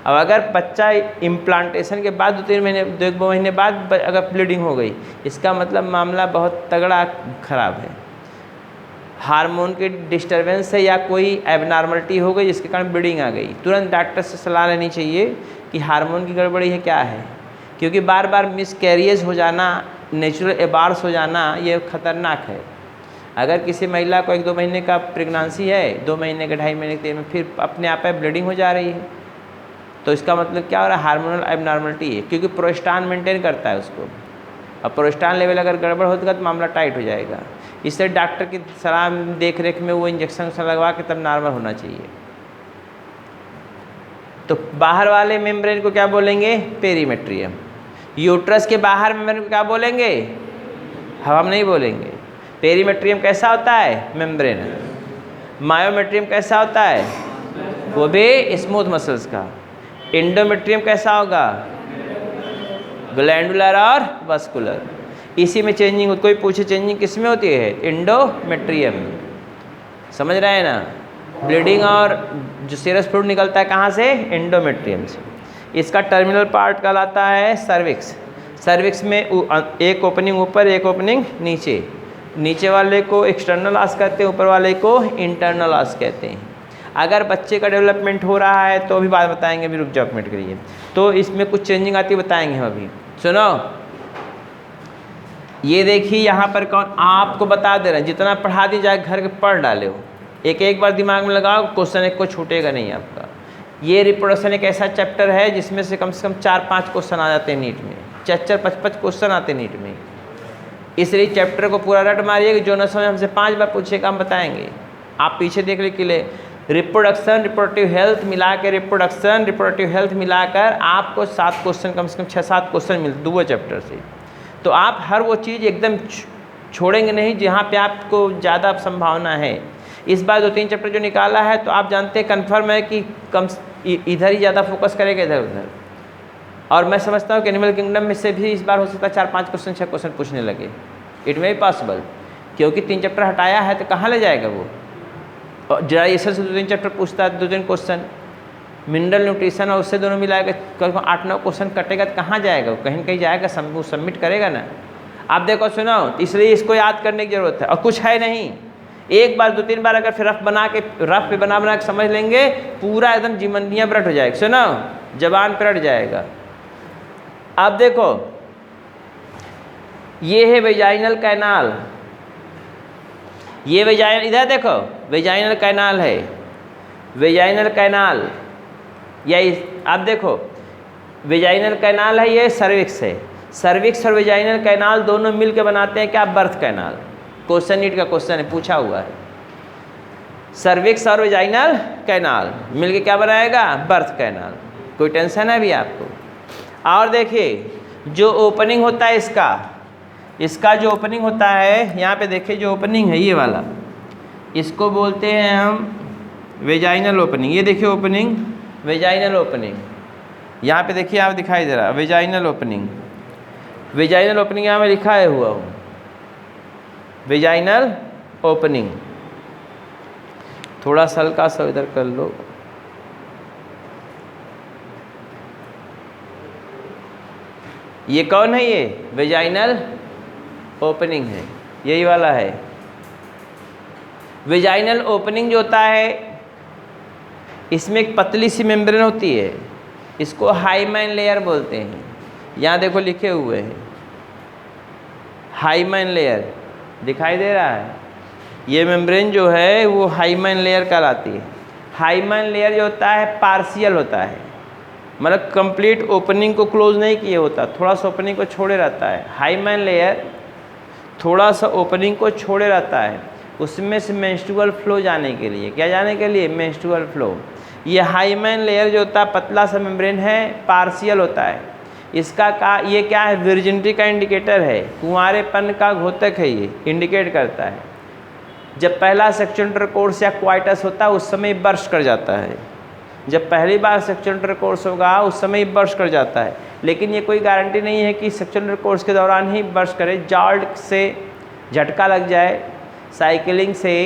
अब अगर बच्चा इम्प्लांटेशन के बाद 2-3 महीने 2 महीने बाद अगर ब्लीडिंग हो गई, इसका मतलब मामला बहुत तगड़ा खराब है। हार्मोन के डिस्टर्बेंस से या कोई एबनॉर्मलिटी हो गई जिसके कारण ब्लीडिंग आ गई। तुरंत डॉक्टर से सलाह लेनी चाहिए कि हार्मोन की गड़बड़ी है, क्या है। क्योंकि बार बार मिसकैरियज हो जाना, नेचुरल एबार्स हो जाना, ये खतरनाक है। अगर किसी महिला को 1-2 महीने का प्रेगनेंसी है, 2 महीने के 2.5 महीने के 3 में फिर अपने आप ब्लीडिंग हो जा रही है, तो इसका मतलब क्या हो रहा है, हार्मोनल एबनॉर्मलिटी है, क्योंकि प्रोस्टान मेंटेन करता है उसको। अब प्रोस्टान लेवल अगर गड़बड़ होगा तो मामला टाइट हो जाएगा। इससे डॉक्टर की सलाह देख रेख में वो इंजेक्शन लगवा के तब नॉर्मल होना चाहिए। तो बाहर वाले मेम्ब्रेन को क्या बोलेंगे, पेरीमेट्रियम। यूट्रस के बाहर मेम्ब्रेन को क्या बोलेंगे, हम नहीं बोलेंगे। पेरीमेट्रियम कैसा होता है, मेम्ब्रेन। मायोमेट्रियम कैसा होता है, वो भी स्मूथ मसल्स का। एंडोमेट्रियम कैसा होगा, ग्लैंडुलर और वस्कुलर। इसी में चेंजिंग, कोई पूछे चेंजिंग किस में होती है, एंडोमेट्रियम में। समझ रहे हैं ना, ब्लीडिंग और जो सीरस फ्लूइड निकलता है कहाँ से, एंडोमेट्रियम से। इसका टर्मिनल पार्ट कहलाता है सर्विक्स। सर्विक्स में एक ओपनिंग ऊपर, एक ओपनिंग नीचे। नीचे वाले को एक्सटर्नल आस कहते हैं, ऊपर वाले को इंटरनल आस कहते हैं। अगर बच्चे का डेवलपमेंट हो रहा है तो अभी बात बताएंगे, अभी रुक जाओ एक मिनट करिए। तो इसमें कुछ चेंजिंग आती है, बताएंगे हम अभी। सुनो, ये देखिए यहाँ पर कौन, आपको बता दे रहे हैं, जितना पढ़ा दी जाए घर के पढ़ डाले हो, एक बार दिमाग में लगाओ, क्वेश्चन एक को छूटेगा नहीं आपका। ये रिप्रोडक्शन एक ऐसा चैप्टर है जिसमें से कम 4-5 क्वेश्चन आ जाते हैं नीट में, 4-5 क्वेश्चन आते हैं नीट में। इसलिए चैप्टर को पूरा रट मारिए कि जो न समझ हमसे 5 बार पूछेगा हम बताएंगे। आप पीछे देख ले किले, रिप्रोडक्शन, रिप्रोडक्टिव हेल्थ मिला के, रिप्रोडक्शन, रिप्रोडक्टिव हेल्थ मिलाकर आपको 7 क्वेश्चन, कम से कम 6-7 क्वेश्चन मिलते दो चैप्टर से। तो आप हर वो चीज़ एकदम छोड़ेंगे नहीं जहाँ पे आपको ज़्यादा संभावना है। इस बार 2-3 चैप्टर जो निकाला है तो आप जानते हैं कन्फर्म है कि कम इधर ही ज़्यादा फोकस करेगा, इधर उधर। और मैं समझता हूँ कि एनिमल किंगडम में से भी इस बार हो सकता है 4-5 क्वेश्चन 6 क्वेश्चन पूछने लगे। इट मे बी पॉसिबल, क्योंकि 3 चैप्टर हटाया है तो कहाँ ले जाएगा वो। और जराइसन से 2-3 चैप्टर पूछता है, 2-3 क्वेश्चन। मिनरल न्यूट्रिशन और उससे दोनों मिला के कल को 8-9 क्वेश्चन कटेगा तो कहाँ जाएगा वो, कहीं कहीं जाएगा, सबमिट करेगा ना। आप देखो, सुनो, इसलिए इसको याद करने की ज़रूरत है। और कुछ है नहीं, एक बार 2-3 बार अगर फिर रफ पे बना के समझ लेंगे, पूरा एकदम जीवनिया ब्रट हो जाएगा। सुनो, जबान पर अट जाएगा। आप देखो, ये है वेजाइनल कैनाल, ये वेजाइनल, इधर देखो वेजाइनल कैनाल है, वेजाइनल कैनाल। या आप देखो वेजाइनल कैनाल है, ये सर्विक्स है। सर्विक्स और वेजाइनल कैनाल दोनों मिलकर बनाते हैं क्या, बर्थ कैनाल। क्वेश्चन नीट का क्वेश्चन है, पूछा हुआ है। सर्विक्स और वेजाइनल कैनाल मिलके क्या बनाएगा, बर्थ कैनाल। कोई टेंशन है अभी आपको। और देखिए जो ओपनिंग होता है इसका जो ओपनिंग होता है, यहाँ पे देखिए जो ओपनिंग है ये वाला, इसको बोलते हैं हम वेजाइनल ओपनिंग। ये देखिए ओपनिंग, वेजाइनल ओपनिंग। यहाँ पे देखिए आप दिखाई दे रहा वेजाइनल ओपनिंग। वेजाइनल ओपनिंग यहाँ मैं लिखा है हुआ हूँ, वेजाइनल ओपनिंग। थोड़ा सा हल्का सा इधर कर लो। ये कौन है, ये वेजाइनल ओपनिंग है, यही वाला है। वेजाइनल ओपनिंग जो होता है, इसमें एक पतली सी मेम्ब्रेन होती है, इसको हाइमेन लेयर बोलते हैं। यहाँ देखो लिखे हुए हैं हाइमेन लेयर, दिखाई दे रहा है। ये मेम्ब्रेन जो है वो हाइमेन लेयर कहलाती है। हाइमेन लेयर जो होता है पार्शियल होता है, मतलब कंप्लीट ओपनिंग को क्लोज नहीं किए होता, थोड़ा सा ओपनिंग को छोड़े रहता है। हाइमेन लेयर थोड़ा सा ओपनिंग को छोड़े रहता है, उसमें से मेंस्ट्रुअल फ्लो जाने के लिए, क्या जाने के लिए, मेंस्ट्रुअल फ्लो। ये हाइमेन लेयर जो होता है पतला सा मेम्ब्रेन है, पार्शियल होता है। ये क्या है, वर्जिनिटी का इंडिकेटर है, कुंवारेपन का घोतक है, ये इंडिकेट करता है। जब पहला सेक्सुअल इंटरकोर्स या क्वाइटस होता है उस समय बर्स्ट कर जाता है। जब पहली बार सेक्सुअल इंटरकोर्स होगा उस समय बर्स्ट कर जाता है, लेकिन ये कोई गारंटी नहीं है कि सेक्सुअल इंटरकोर्स के दौरान ही बर्स्ट करे। जॉल्ट से झटका लग जाए, साइकिलिंग से,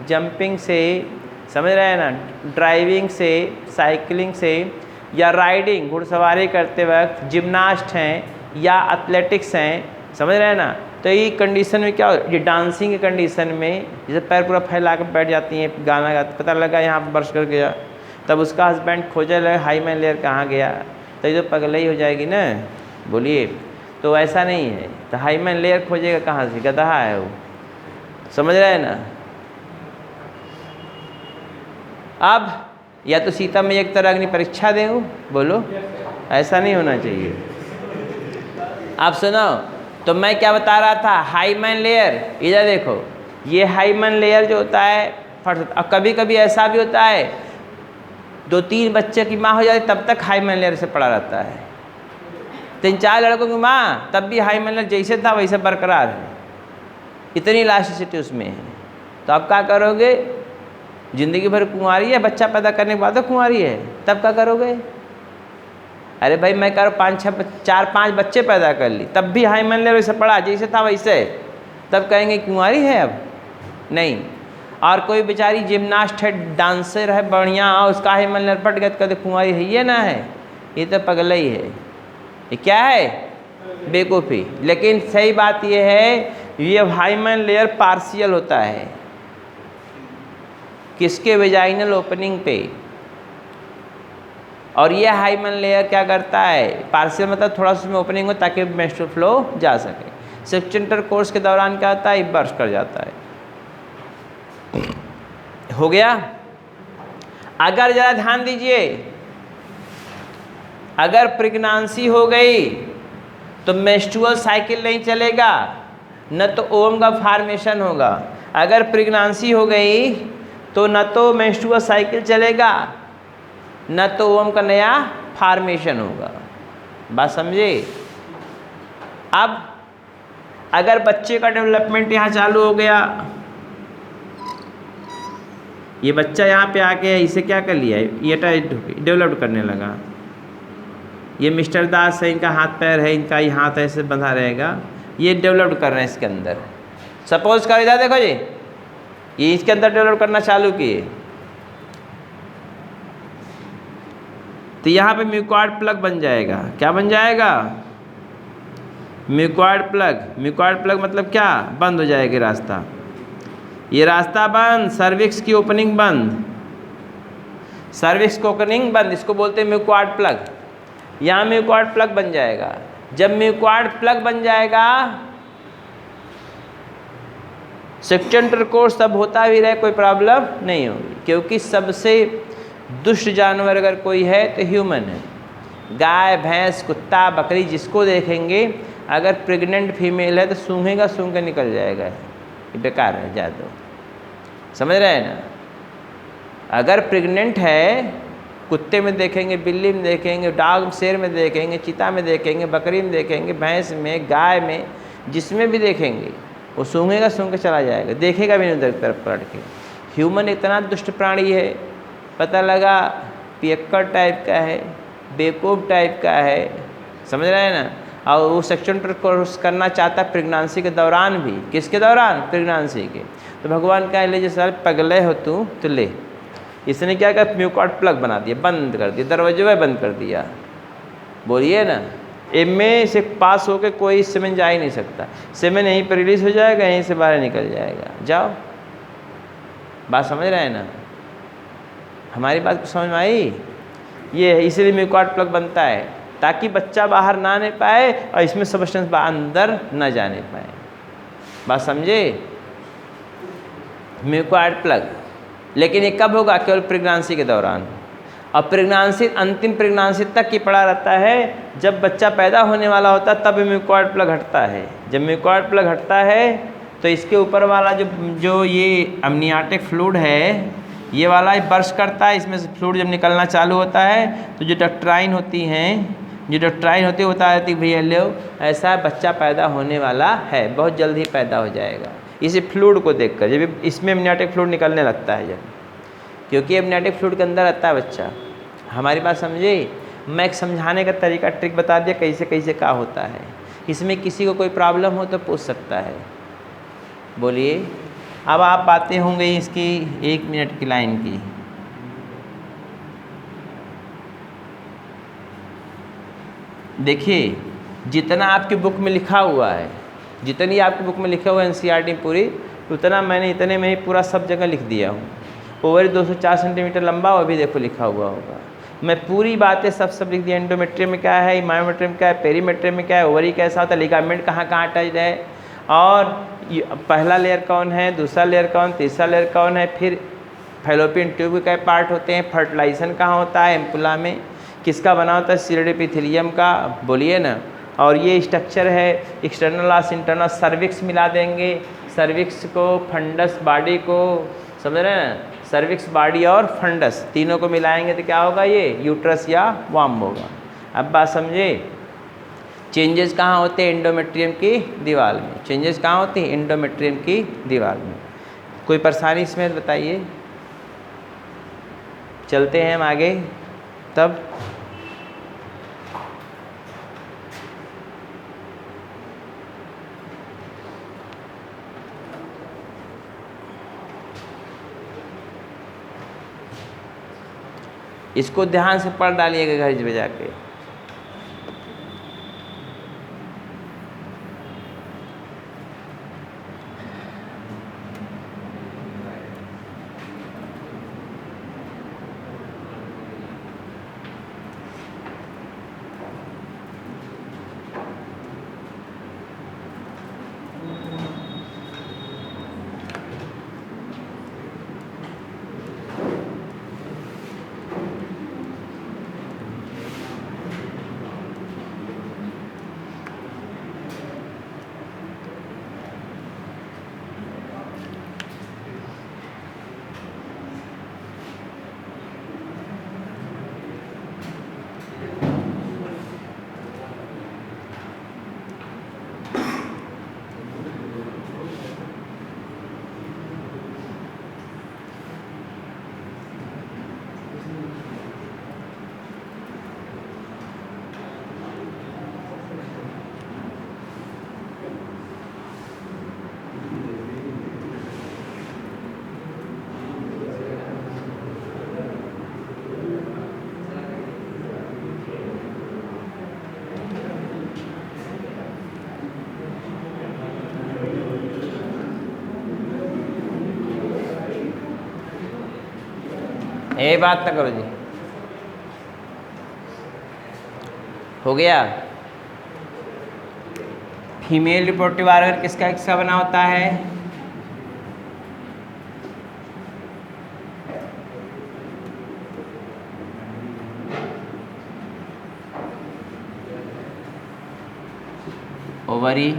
जंपिंग से, समझ रहे हैं ना, ड्राइविंग से, साइकिलिंग से, या राइडिंग, घुड़सवारी करते वक्त, जिम्नास्ट हैं या एथलेटिक्स हैं, समझ रहे हैं ना। तो ये कंडीशन में क्या, ये डांसिंग की कंडीशन में जैसे पैर पूरा फैला कर बैठ जाती हैं, गाना गाते, पता लगा यहाँ पर बर्स्ट कर गया, तब उसका हस्बैंड खोजे लगे हाइमेन लेयर कहाँ गया, तो ये तो पगला ही हो जाएगी ना, बोलिए। तो ऐसा नहीं है, तो हाइमेन लेयर खोजेगा कहाँ से, गधा है वो, समझ रहे हैं ना। अब या तो सीता मैया एक तरह अग्नि परीक्षा दे हो, बोलो, ऐसा नहीं होना चाहिए। आप सुनो, तो मैं क्या बता रहा था, हाइमन लेयर, इधर देखो, ये हाइमन लेयर जो होता है फट, अब कभी कभी ऐसा भी होता है 2-3 बच्चे की माँ हो जाती तब तक हाइमन लेयर से पड़ा रहता है, 3-4 लड़कों की माँ तब भी हाइमन लेयर जैसे था वैसे बरकरार है, इतनी इलास्टिसिटी उसमें है। तो आप क्या करोगे, ज़िंदगी भर कुंवारी है, बच्चा पैदा करने के बाद तो कुंवारी है, तब क्या करोगे? अरे भाई मैं कह रहा हूँ 4-5 बच्चे पैदा कर ली तब भी हाइमन लेयर वैसे पड़ा जैसे था वैसे, तब कहेंगे कुंवारी है अब नहीं। और कोई बेचारी जिम्नास्ट है, डांसर है बढ़िया, उसका हाइमन लेयर पट गया तो कहते कुंवारी है, ये ना है, ये तो पगला ही है, ये क्या है, बेवकूफ़ी। लेकिन सही बात ये है, ये हाइमन लेयर पार्शियल होता है, किसके वेजाइनल ओपनिंग पे, और ये हाइमन लेयर क्या करता है, पार्शियल मतलब थोड़ा सा उसमें ओपनिंग हो ताकि मेंस्ट्रुअल फ्लो जा सके। सेक्सुअल इंटरकोर्स के दौरान क्या होता है, ये बर्स्ट कर जाता है। हो गया। अगर जरा ध्यान दीजिए, अगर प्रेगनेंसी हो गई तो मेंस्ट्रुअल साइकिल नहीं चलेगा, न तो ओवम का फॉर्मेशन होगा। अगर प्रेगनेंसी हो गई तो न तो मेंस्ट्रुअल साइकिल चलेगा, न तो ओवम का नया फॉर्मेशन होगा। बात समझे? अब अगर बच्चे का डेवलपमेंट यहाँ चालू हो गया, ये बच्चा यहाँ पे आके इसे क्या कर लिया, ये डेवलप करने लगा। ये मिस्टर दास है, इनका हाथ पैर है, इनका ये हाथ ऐसे बंधा रहेगा, ये डेवलप कर रहे हैं इसके अंदर। सपोज करो इधर देखो जी, ये इसके अंदर डेवलप करना चालू किए, तो यहाँ पे म्यूकॉइड प्लग बन जाएगा। क्या बन जाएगा? Mucoid plug. म्यूकॉइड प्लग मतलब क्या? बंद हो जाएगी रास्ता, ये रास्ता बंद, सर्विक्स की ओपनिंग बंद, सर्विक्स की ओपनिंग बंद, इसको बोलते हैं म्यूकॉइड प्लग। यहाँ म्यूकॉइड प्लग बन जाएगा। जब म्यूकॉइड प्लग बन जाएगा, सेक्सुअल इंटरकोर्स तब होता भी रहे, कोई प्रॉब्लम नहीं होगी, क्योंकि सबसे दुष्ट जानवर अगर कोई है तो ह्यूमन है। गाय, भैंस, कुत्ता, बकरी जिसको देखेंगे, अगर प्रेग्नेंट फीमेल है तो सूंघेगा, सूंघ के निकल जाएगा, ये बेकार है ज़्यादा। समझ रहे हैं ना? अगर प्रेग्नेंट है, कुत्ते में देखेंगे, बिल्ली में देखेंगे, डॉग, शेर में देखेंगे, चीता में देखेंगे, बकरी में देखेंगे, भैंस में, गाय में, जिसमें भी देखेंगे वो सूंघेगा, सूंघ के चला जाएगा, देखेगा भी नहीं उधर तरफ पलट के। ह्यूमन इतना दुष्ट प्राणी है, पता लगा पियक्कड़ टाइप का है, बेवकूफ़ टाइप का है, समझ रहे हैं ना? और वो सेक्सुअल इंटरकोर्स करना चाहता है प्रेगनेंसी के दौरान भी। किसके दौरान? प्रेगनेंसी के। तो भगवान कह ले जैसे पगले हो तू तो ले। इसने क्या किया? म्यूकॉइड प्लग बना दिया, बंद कर दिया, दरवाजे बंद कर दिया। बोलिए ना, एमए से पास होकर कोई सेमेन जा ही नहीं सकता। सेमेन यहीं पर रिलीज हो जाएगा, यहीं से बाहर निकल जाएगा। जाओ, बात समझ रहे हैं ना? हमारी बात को समझ में आई? ये है, इसीलिए म्यूकॉइड प्लग बनता है ताकि बच्चा बाहर ना आने पाए और इसमें सब्सटेंस अंदर न जाने पाए। बात समझे? Mucoid plug. लेकिन ये कब होगा? केवल प्रेगनेंसी के दौरान। और प्रेगनेंसी, अंतिम प्रेगनेंसी तक ही पड़ा रहता है। जब बच्चा पैदा होने वाला होता है तब म्यूकॉइड प्लग हटता है। जब म्यूकॉइड प्लग हटता है तो इसके ऊपर वाला जो ये अमनियाटिक फ्लूइड है, ये वाला बर्स्ट करता है, इसमें से फ्लूइड जब निकलना चालू होता है तो जो डक्ट्राइन होती हैं, जो डक्ट्राइन होती है बता देती है भैया लो ऐसा बच्चा पैदा होने वाला है, बहुत जल्द ही पैदा हो जाएगा। इसी फ्लूइड को देखकर, जब इसमें अमनियाटिक फ्लूइड निकलने लगता है, जब, क्योंकि अमनियाटिक फ्लूइड के अंदर रहता है बच्चा। हमारी बात समझे? मैं एक समझाने का तरीका, ट्रिक बता दिया कैसे कैसे क्या होता है। इसमें किसी को कोई प्रॉब्लम हो तो पूछ सकता है। बोलिए। अब आप बातें होंगे इसकी 1 मिनट की लाइन की। देखिए, जितना आपकी बुक में लिखा हुआ है, जितनी आपकी बुक में लिखा हुआ है एनसीईआरटी पूरी, उतना मैंने इतने में ही पूरा सब जगह लिख दिया हूँ। ओवरी 204 सेंटीमीटर लंबा, वो भी देखो लिखा हुआ होगा। मैं पूरी बातें सब लिख दिया। एंडोमेट्रियम में क्या है, मायोमेट्रियम में क्या है, पेरीमेट्रियम में क्या है, ओवरी कैसा होता है, लिगामेंट कहाँ कहाँ अटैच्ड है, और पहला लेयर कौन है, दूसरा लेयर कौन, तीसरा लेयर कौन है, फिर फैलोपियन ट्यूब के कई पार्ट होते हैं। फर्टिलाइजेशन कहाँ होता है? एम्पुला में। किसका बना होता है? सीडेड एपिथेलियम का, बोलिए ना। और ये स्ट्रक्चर है एक्सटर्नल और इंटरनल। सर्विक्स मिला देंगे, सर्विक्स को, फंडस बॉडी को, समझ रहे हैं? सर्विक्स बॉडी और फंडस तीनों को मिलाएंगे तो क्या होगा? ये यूट्रस या वाम होगा। अब बात समझे? चेंजेस कहाँ होते हैं? एंडोमेट्रियम की दीवार में। चेंजेस कहाँ होती हैं? एंडोमेट्रियम की दीवार में। कोई परेशानी इसमें बताइए? चलते हैं हम आगे। तब इसको ध्यान से पढ़ डालिएगा घर में जाके। ये बात ना करो जी। हो गया? फीमेल रिप्रोडक्टिव ऑर्गन किसका किसका बना होता है? ओवरी,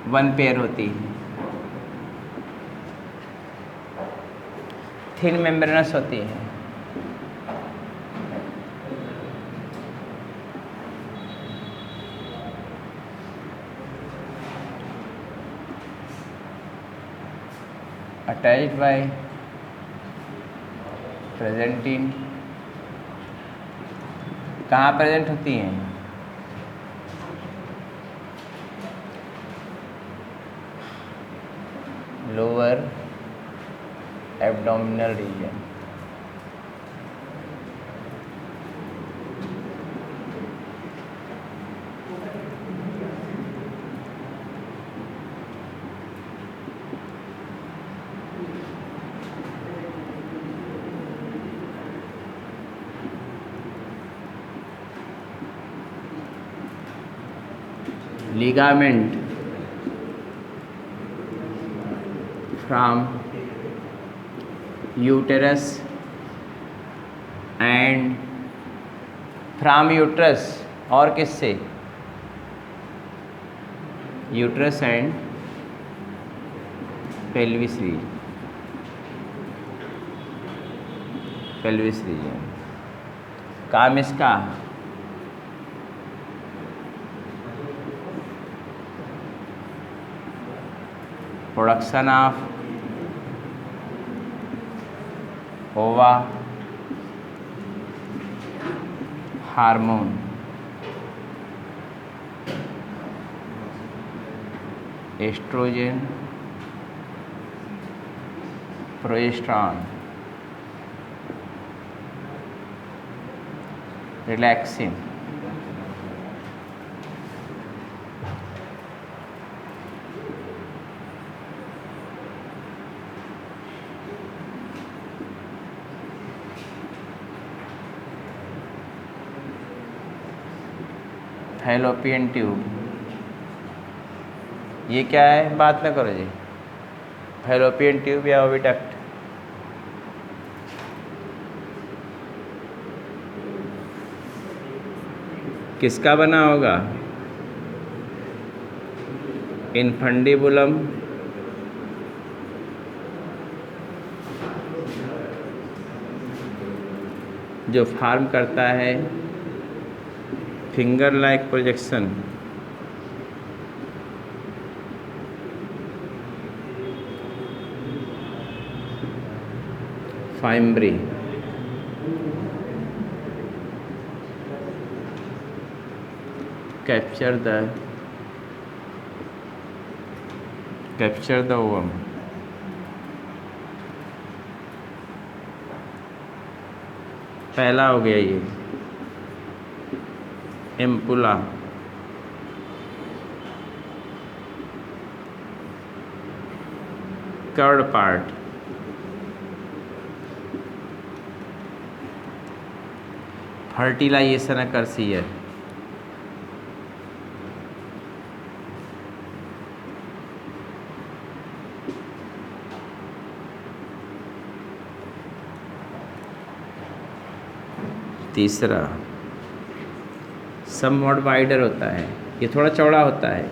वन पेयर होती है। थिन मेम्ब्रेनस होती है। अटैच्ड बाय प्रेजेंट इन, कहाँ प्रेजेंट होती हैं? Lower abdominal region. Ligament from uterus and from uterus, और किससे? Uterus and pelvis region. Pelvis region काम इसका production of ova hormone, oestrogen, progesterone, relaxin. Fallopian tube, ये क्या है? बात ना करो जी। फैलोपियन ट्यूब या ओविडक्ट। किसका बना होगा? इनफंडिबुलम जो फॉर्म करता है finger like projection, fimbriae. Capture the ovum. पहला हो गया ये ampulla. Third part fertilization occurs here. तीसरा समवॉट वाइडर होता है, ये थोड़ा चौड़ा होता है।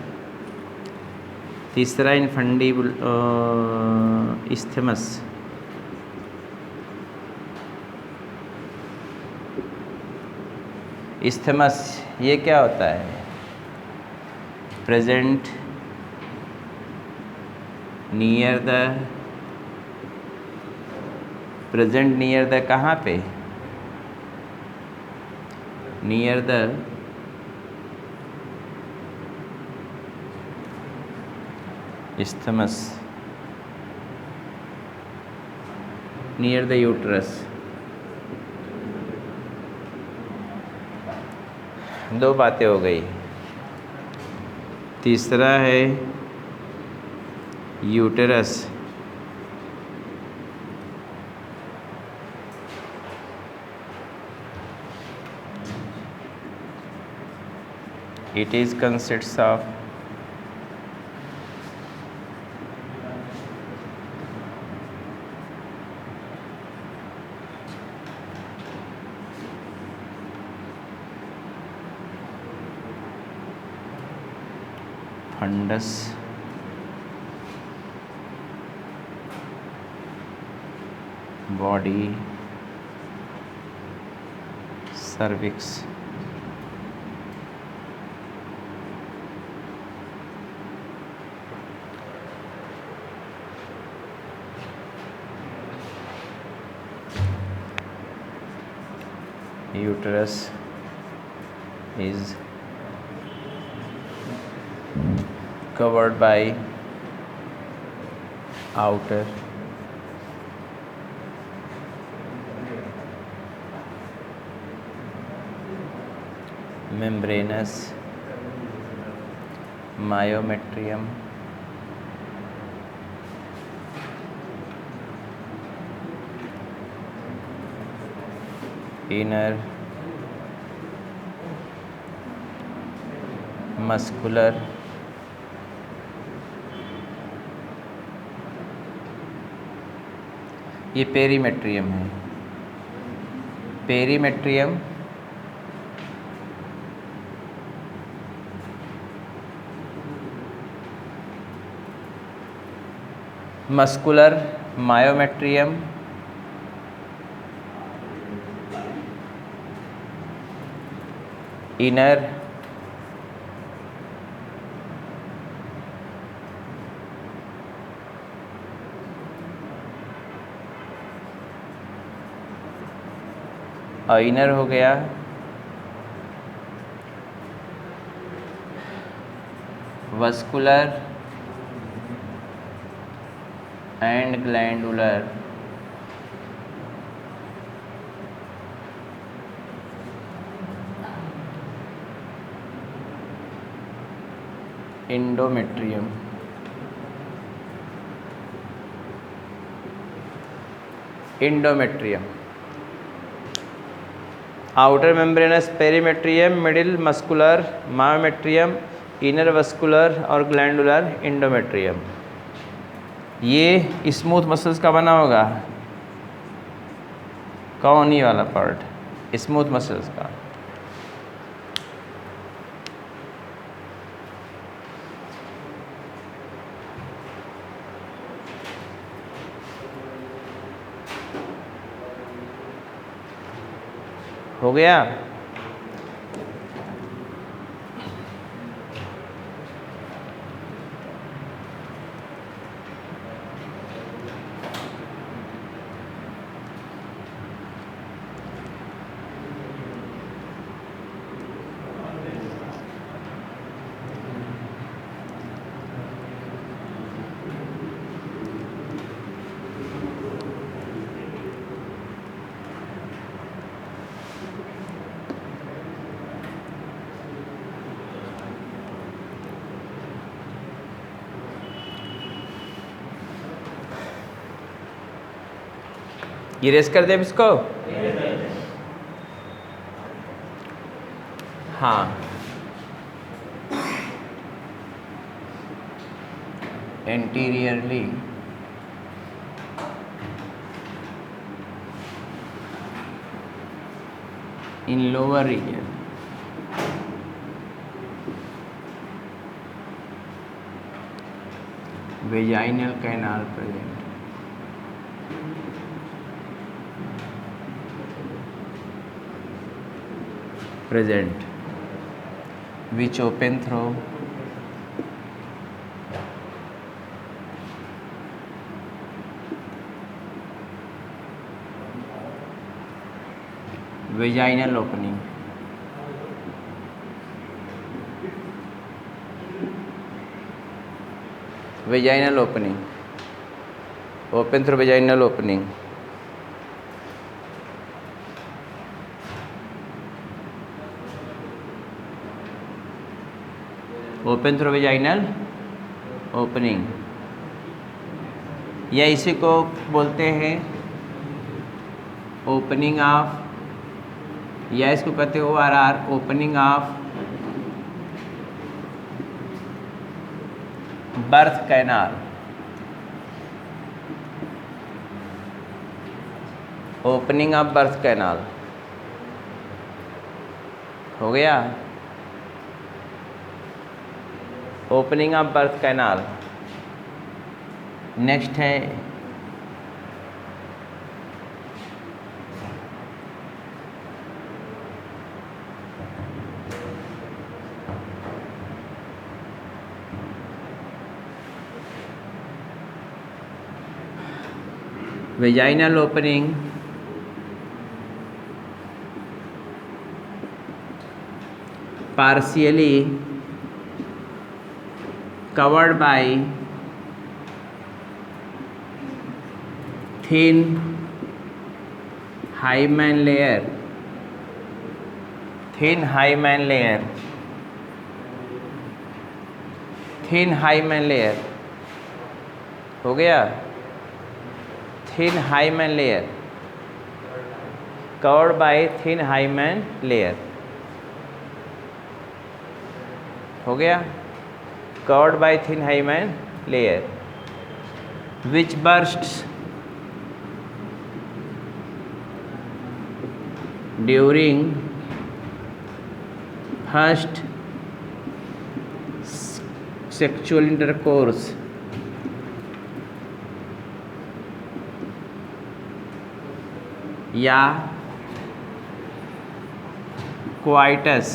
तीसरा इनफंडिबुल इस्थेमस। इस्थेमस ये क्या होता है? प्रेजेंट नियर द कहाँ पे? Near the isthmus, near the uterus। दो बातें हो गई। तीसरा है uterus, it is consists of fundus, body, cervix। Uterus is covered by outer membranous myometrium, inner muscular ये पेरीमेट्रियम है। पेरीमेट्रियम मस्कुलर मायोमेट्रियम इनर और इनर हो गया vascular and glandular. Endometrium. Endometrium outer membranes perimetrium, middle muscular myometrium, inner vascular और glandular endometrium. ये smooth muscles का बना होगा, कौन ये वाला पार्ट स्मूथ मसल्स का। हो गया। ये रेस कर दे अब इसको। हाँ, anteriorly in lower region vaginal canal present, which open through vaginal opening, open through vaginal opening, open through vaginal opening, या इसी को बोलते हैं ओपनिंग ऑफ, या इसको कहते हो ORR, opening of birth canal, opening of birth canal. हो गया, opening of birth canal. Next है vaginal opening partially covered by thin hymen layer, thin hymen layer, thin hymen layer। हो गया, thin hymen layer covered by thin hymen layer। हो गया, covered by thin hymen layer which bursts during first sexual intercourse या coitus।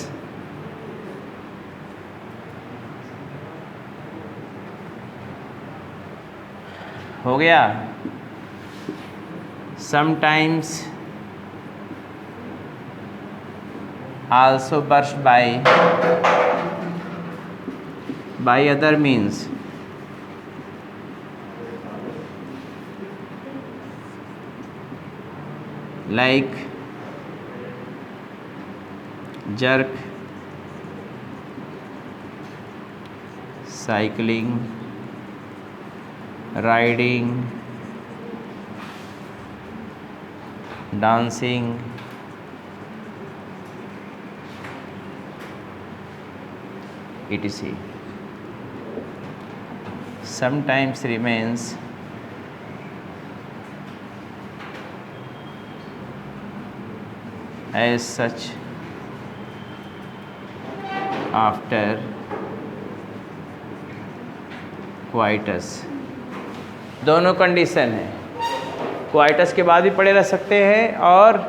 हो गया, sometimes also burst by other means like jerk, cycling, riding, dancing, etc. Sometimes remains as such after coitus. दोनों condition है, coitus के बाद भी पड़े रह सकते हैं और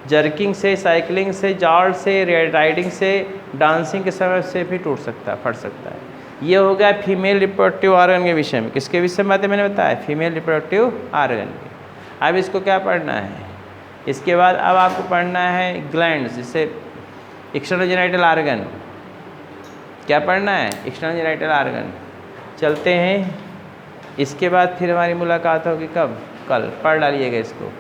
जर्किंग से, साइकिलिंग से, जाड़ से, राइडिंग से, डांसिंग के समय से भी टूट सकता है, फट सकता है। ये हो गया फीमेल रिप्रोडक्टिव ऑर्गन के विषय में। किसके विषय में बातें मैंने बताया? फीमेल रिप्रोडक्टिव ऑर्गन के। अब इसको क्या पढ़ना है? इसके बाद अब आपको पढ़ना है ग्लैंड्स, जिससे एक्सटर्नल जेनिटल ऑर्गन। क्या पढ़ना है? External genital organ. चलते हैं, इसके बाद फिर हमारी मुलाकात होगी कब? कल। पढ़ डालिएगा इसको।